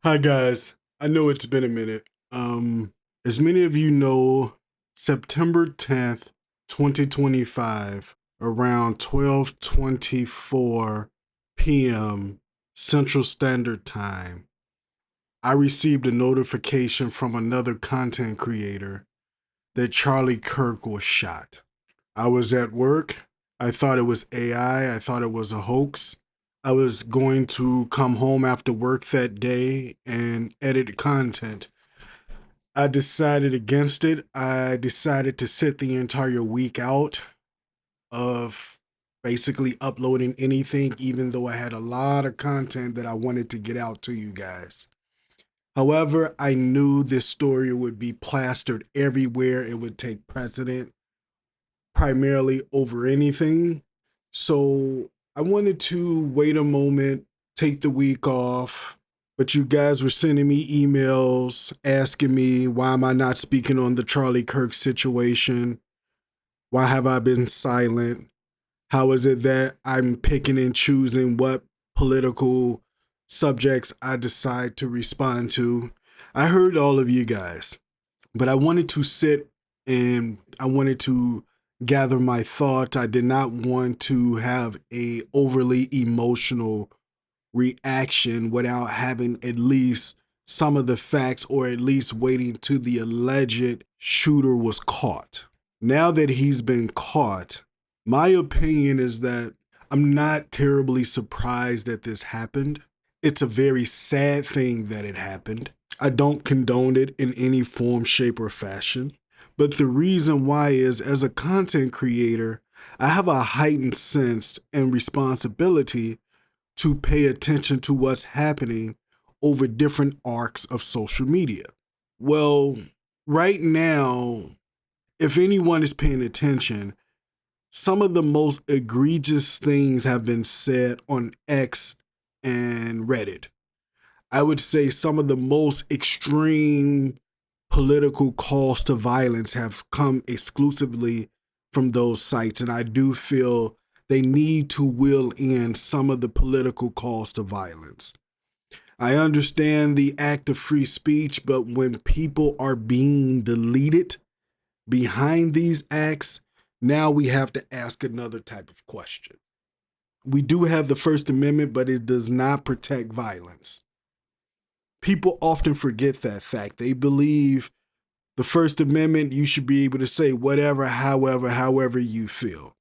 Hi guys. I know it's been a minute. As many of you know, September 10th, 2025, around 12:24 p.m. Central Standard Time, I received a notification from another content creator that Charlie Kirk was shot. I was at work. I thought it was AI. I thought it was a hoax. I was going to come home after work that day and edit content. I decided against it. I decided to sit the entire week out of basically uploading anything, even though I had a lot of content that I wanted to get out to you guys. However, I knew this story would be plastered everywhere. It would take precedent primarily over anything. So I wanted to wait a moment, take the week off, but you guys were sending me emails asking me why am I not speaking on the Charlie Kirk situation? Why have I been silent? How is it that I'm picking and choosing what political subjects I decide to respond to? I heard all of you guys, but I wanted to sit and I wanted to gather my thoughts. I did not want to have a overly emotional reaction without having at least some of the facts, or at least waiting till the alleged shooter was caught. Now that he's been caught, my opinion is that I'm not terribly surprised that this happened. It's a very sad thing that it happened. I don't condone it in any form, shape, or fashion. But the reason why is, as a content creator, I have a heightened sense and responsibility to pay attention to what's happening over different arcs of social media. Well, right now, if anyone is paying attention, some of the most egregious things have been said on X and Reddit. I would say some of the most extreme political calls to violence have come exclusively from those sites. And I do feel they need to wheel in some of the political calls to violence. I understand the act of free speech, but when people are being deleted behind these acts, now we have to ask another type of question. We do have the First Amendment, but it does not protect violence. People often forget that fact. They believe the First Amendment, you should be able to say whatever, however you feel.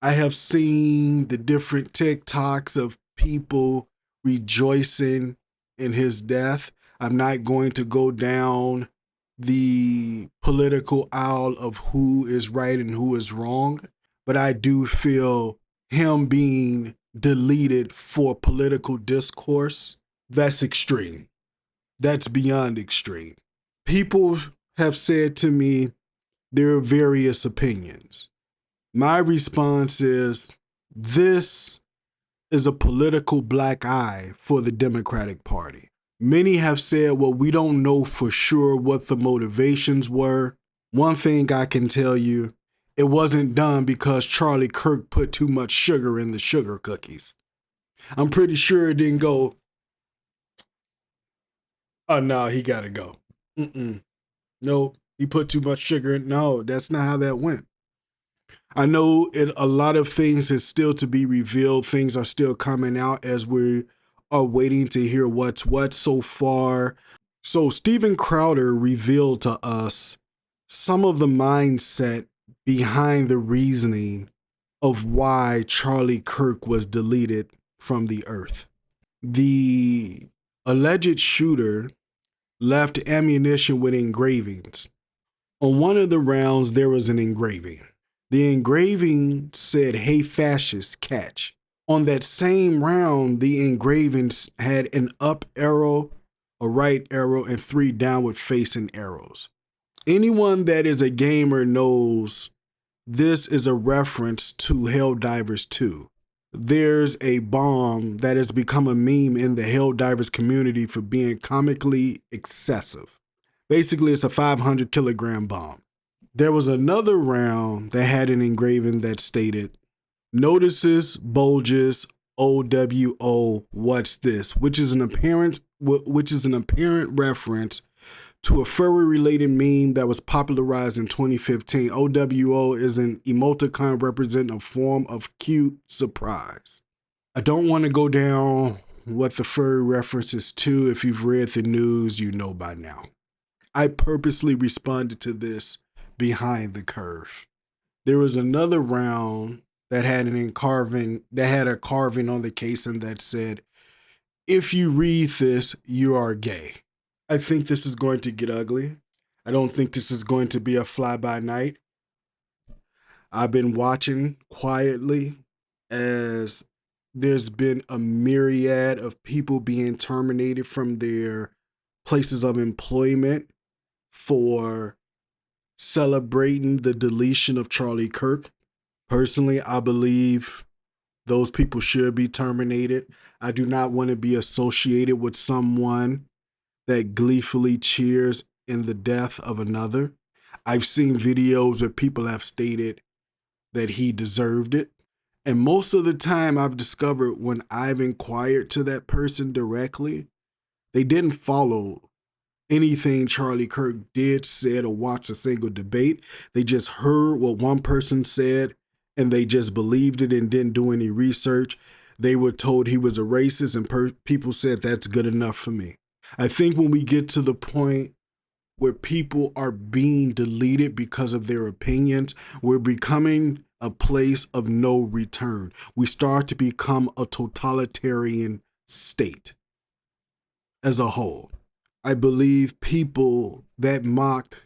I have seen the different TikToks of people rejoicing in his death. I'm not going to go down the political aisle of who is right and who is wrong, but I do feel him being deleted for political discourse, that's extreme. That's beyond extreme. People have said to me there are various opinions. My response is this is a political black eye for the Democratic Party. Many have said, well, we don't know for sure what the motivations were. One thing I can tell you, it wasn't done because Charlie Kirk put too much sugar in the sugar cookies. I'm pretty sure it didn't go, oh no, he gotta go. No, he put too much sugar in. No, that's not how that went. I know a lot of things is still to be revealed. Things are still coming out as we are waiting to hear what's what so far. So Steven Crowder revealed to us some of the mindset behind the reasoning of why Charlie Kirk was deleted from the earth. The alleged shooter left ammunition with engravings. On one of the rounds, there was an engraving. The engraving said, "Hey fascists, catch." On that same round, the engravings had an up arrow, a right arrow, and 3 downward facing arrows. Anyone that is a gamer knows this is a reference to Helldivers 2. There's a bomb that has become a meme in the Helldivers community for being comically excessive. Basically, it's a 500 kilogram bomb. There was another round that had an engraving that stated, "Notices, bulges, OWO, what's this?" which is an apparent which is an apparent reference to a furry-related meme that was popularized in 2015. OWO is an emoticon representing a form of cute surprise. I don't want to go down what the furry reference is to. If you've read the news, you know by now. I purposely responded to this behind the curve. There was another round that had a carving on the casing that said, "If you read this, you are gay." I think this is going to get ugly. I don't think this is going to be a fly-by-night. I've been watching quietly as there's been a myriad of people being terminated from their places of employment for celebrating the deletion of Charlie Kirk. Personally, I believe those people should be terminated. I do not want to be associated with someone that gleefully cheers in the death of another. I've seen videos where people have stated that he deserved it. And most of the time I've discovered when I've inquired to that person directly, they didn't follow anything Charlie Kirk did, said, or watched a single debate. They just heard what one person said and they just believed it and didn't do any research. They were told he was a racist and people said that's good enough for me. I think when we get to the point where people are being deleted because of their opinions, we're becoming a place of no return. We start to become a totalitarian state as a whole. I believe people that mocked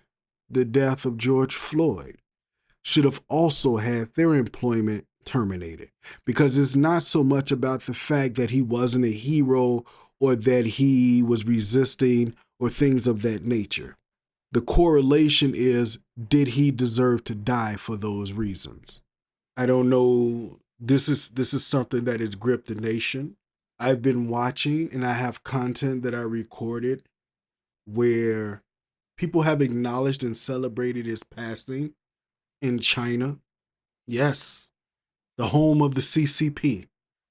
the death of George Floyd should have also had their employment terminated, because it's not so much about the fact that he wasn't a hero or that he was resisting or things of that nature. The correlation is, did he deserve to die for those reasons? I don't know. This is something that has gripped the nation. I've been watching and I have content that I recorded where people have acknowledged and celebrated his passing in China. Yes, the home of the CCP.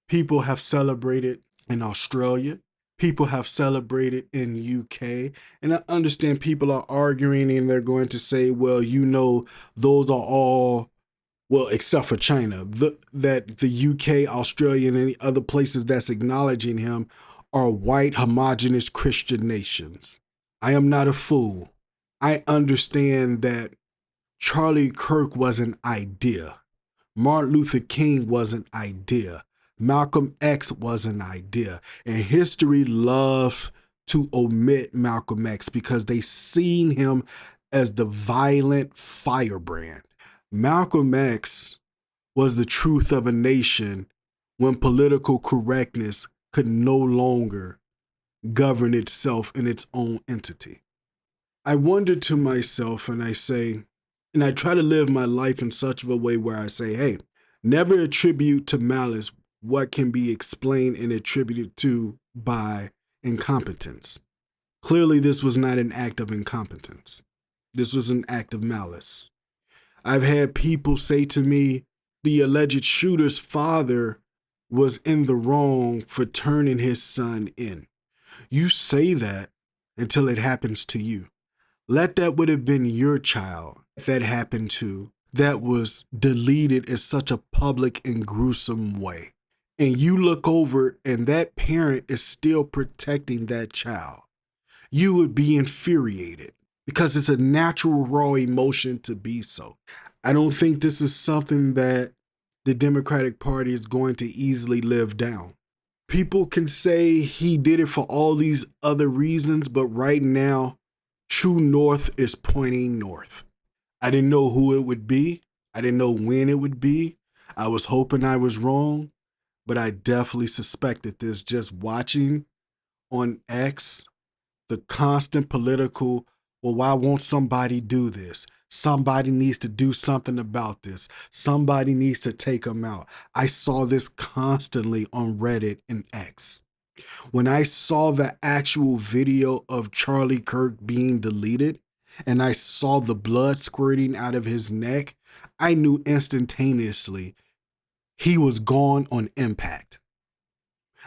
People have celebrated in Australia. People have celebrated in UK. And I understand people are arguing and they're going to say, well, those are all, well, except for China, that the UK, Australia, and any other places that's acknowledging him are white, homogenous Christian nations. I am not a fool. I understand that Charlie Kirk was an idea. Martin Luther King was an idea. Malcolm X was an idea. And history loves to omit Malcolm X because they seen him as the violent firebrand. Malcolm X was the truth of a nation when political correctness could no longer govern itself in its own entity. I wonder to myself and I say, and I try to live my life in such of a way where I say, hey, never attribute to malice what can be explained and attributed to by incompetence. Clearly, this was not an act of incompetence. This was an act of malice. I've had people say to me, the alleged shooter's father was in the wrong for turning his son in. You say that until it happens to you. Let that would have been your child that happened to, that was deleted in such a public and gruesome way. And you look over and that parent is still protecting that child. You would be infuriated because it's a natural raw emotion to be so. I don't think this is something that the Democratic Party is going to easily live down. People can say he did it for all these other reasons, but right now, true north is pointing north. I didn't know who it would be. I didn't know when it would be. I was hoping I was wrong, but I definitely suspected this just watching on X, the constant political, well, why won't somebody do this? Somebody needs to do something about this. Somebody needs to take them out. I saw this constantly on Reddit and X. When I saw the actual video of Charlie Kirk being deleted and I saw the blood squirting out of his neck, I knew instantaneously he was gone on impact.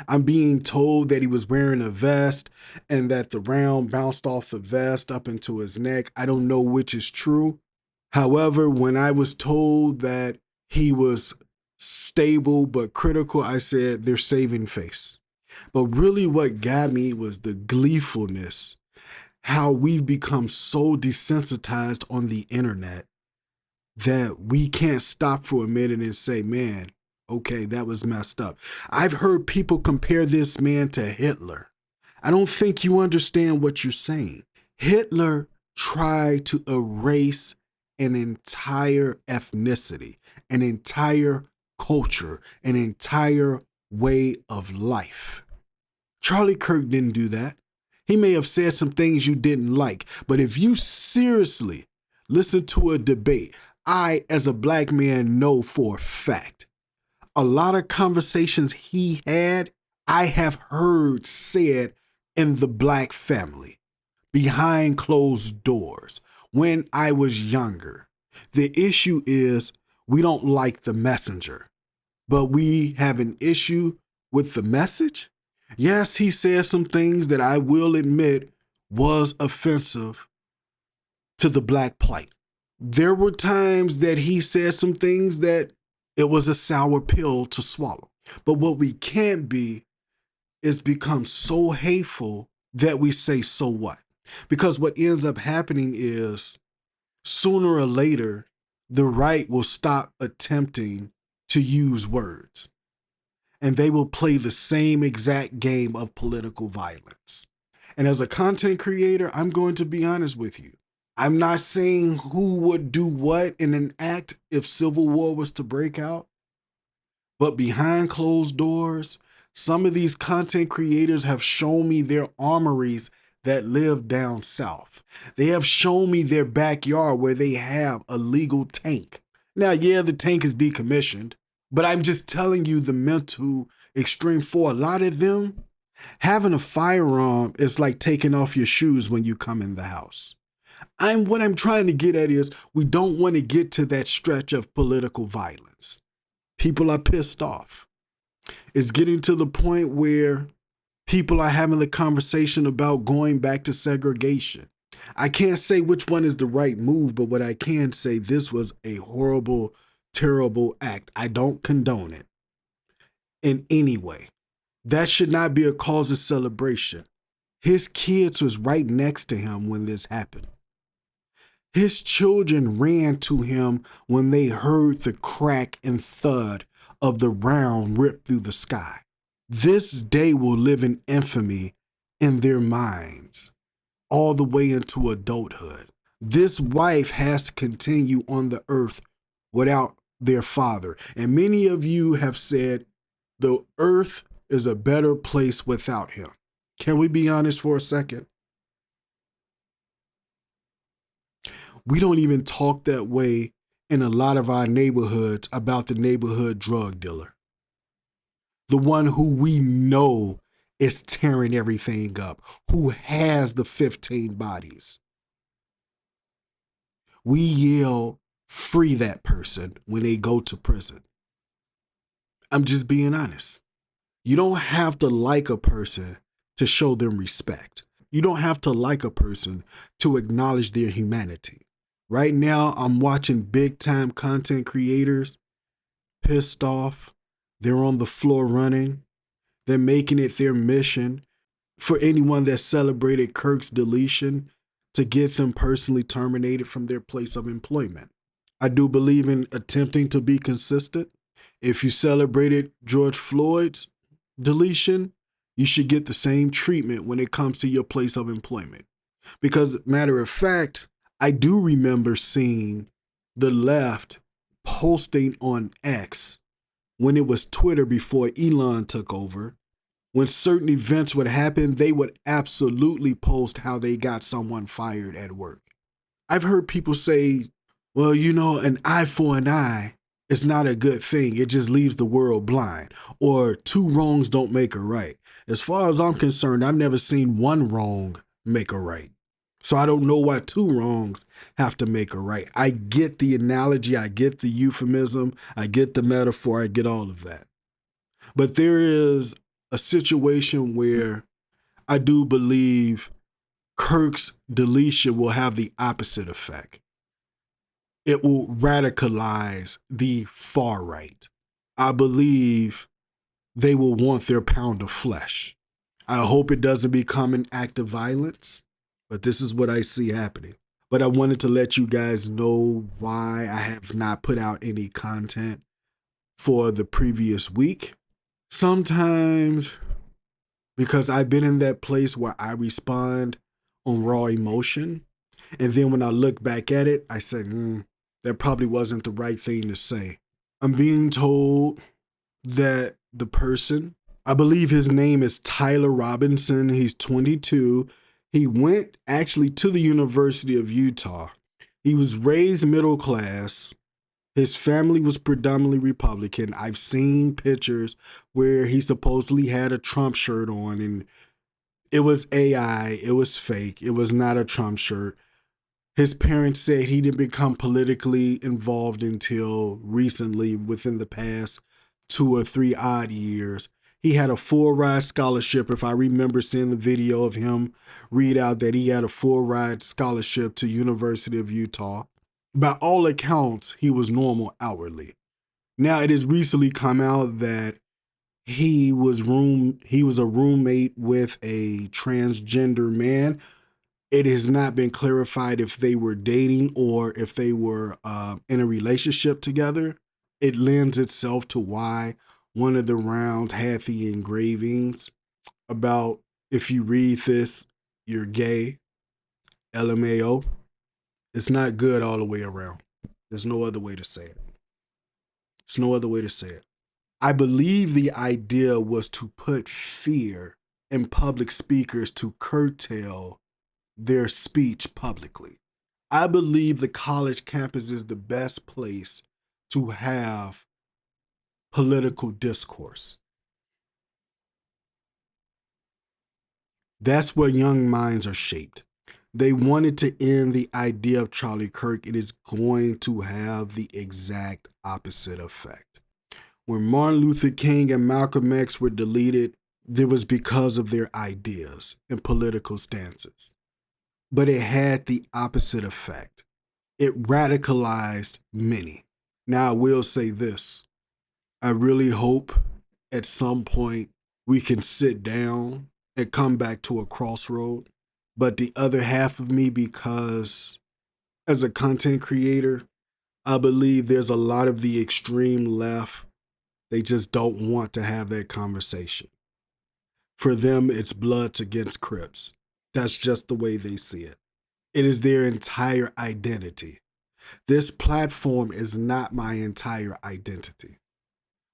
I'm being told that he was wearing a vest and that the round bounced off the vest up into his neck. I don't know which is true. However, when I was told that he was stable but critical, I said, they're saving face. But really, what got me was the gleefulness, how we've become so desensitized on the internet that we can't stop for a minute and say, man, okay, that was messed up. I've heard people compare this man to Hitler. I don't think you understand what you're saying. Hitler tried to erase an entire ethnicity, an entire culture, an entire way of life. Charlie Kirk didn't do that. He may have said some things you didn't like, but if you seriously listen to a debate, I, as a black man, know for a fact, a lot of conversations he had, I have heard said in the black family, behind closed doors, when I was younger. The issue is we don't like the messenger, but we have an issue with the message. Yes, he said some things that I will admit was offensive to the black plight. There were times that he said some things that it was a sour pill to swallow. But what we can't be is become so hateful that we say, so what? Because what ends up happening is sooner or later, the right will stop attempting to use words, and they will play the same exact game of political violence. And as a content creator, I'm going to be honest with you. I'm not saying who would do what in an act if civil war was to break out, but behind closed doors, some of these content creators have shown me their armories that live down south. They have shown me their backyard where they have a legal tank. Now, yeah, the tank is decommissioned, but I'm just telling you the mental extreme for a lot of them. Having a firearm is like taking off your shoes when you come in the house. What I'm trying to get at is we don't want to get to that stretch of political violence. People are pissed off. It's getting to the point where people are having the conversation about going back to segregation. I can't say which one is the right move, but what I can say, this was a horrible, terrible act. I don't condone it in any way. That should not be a cause of celebration. His kids was right next to him when this happened. His children ran to him when they heard the crack and thud of the round ripped through the sky. This day will live in infamy in their minds all the way into adulthood. This wife has to continue on the earth without their father. And many of you have said the earth is a better place without him. Can we be honest for a second? We don't even talk that way in a lot of our neighborhoods about the neighborhood drug dealer. The one who we know is tearing everything up, who has the 15 bodies. We yell, free that person when they go to prison. I'm just being honest. You don't have to like a person to show them respect. You don't have to like a person to acknowledge their humanity. Right now, I'm watching big time content creators pissed off. They're on the floor running. They're making it their mission for anyone that celebrated Kirk's deletion to get them personally terminated from their place of employment. I do believe in attempting to be consistent. If you celebrated George Floyd's deletion, you should get the same treatment when it comes to your place of employment. Because, matter of fact, I do remember seeing the left posting on X when it was Twitter before Elon took over. When certain events would happen, they would absolutely post how they got someone fired at work. I've heard people say, well, you know, an eye for an eye is not a good thing. It just leaves the world blind. Or two wrongs don't make a right. As far as I'm concerned, I've never seen one wrong make a right. So I don't know why two wrongs have to make a right. I get the analogy. I get the euphemism. I get the metaphor. I get all of that. But there is a situation where I do believe Kirk's deletion will have the opposite effect. It will radicalize the far right. I believe they will want their pound of flesh. I hope it doesn't become an act of violence, but this is what I see happening. But I wanted to let you guys know why I have not put out any content for the previous week. Sometimes because I've been in that place where I respond on raw emotion. And then when I look back at it, I say, that probably wasn't the right thing to say. I'm being told that the person, I believe his name is Tyler Robinson. He's 22. He went actually to the University of Utah. He was raised middle class. His family was predominantly Republican. I've seen pictures where he supposedly had a Trump shirt on, and it was AI. It was fake. It was not a Trump shirt. His parents said he didn't become politically involved until recently, within the past 2 or 3 odd years. He had a full ride scholarship. If I remember seeing the video of him read out that he had a full ride scholarship to University of Utah. By all accounts, he was normal outwardly. Now it has recently come out that he was a roommate with a transgender man. It has not been clarified if they were dating or if they were in a relationship together. It lends itself to why one of the rounds had the engravings about, if you read this, you're gay, LMAO. It's not good all the way around. There's no other way to say it. There's no other way to say it. I believe the idea was to put fear in public speakers to curtail their speech publicly. I believe the college campus is the best place to have political discourse. That's where young minds are shaped. They wanted to end the idea of Charlie Kirk. It is going to have the exact opposite effect. When Martin Luther King and Malcolm X were deleted, it was because of their ideas and political stances. But it had the opposite effect. It radicalized many. Now, I will say this. I really hope at some point we can sit down and come back to a crossroad. But the other half of me, because as a content creator, I believe there's a lot of the extreme left. They just don't want to have that conversation. For them, it's Bloods against Crips. That's just the way they see it. It is their entire identity. This platform is not my entire identity.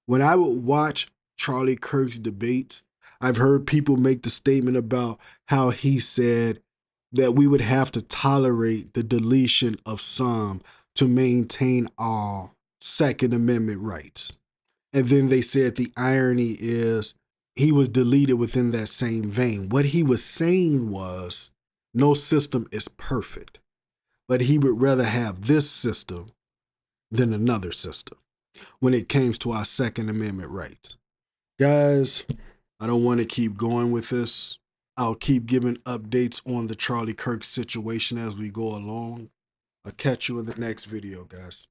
When I would watch Charlie Kirk's debates, I've heard people make the statement about how he said that we would have to tolerate the deletion of some to maintain our Second Amendment rights. And then they said the irony is he was deleted within that same vein. What he was saying was no system is perfect, but he would rather have this system than another system when it comes to our Second Amendment rights. Guys, I don't want to keep going with this. I'll keep giving updates on the Charlie Kirk situation as we go along. I'll catch you in the next video, guys.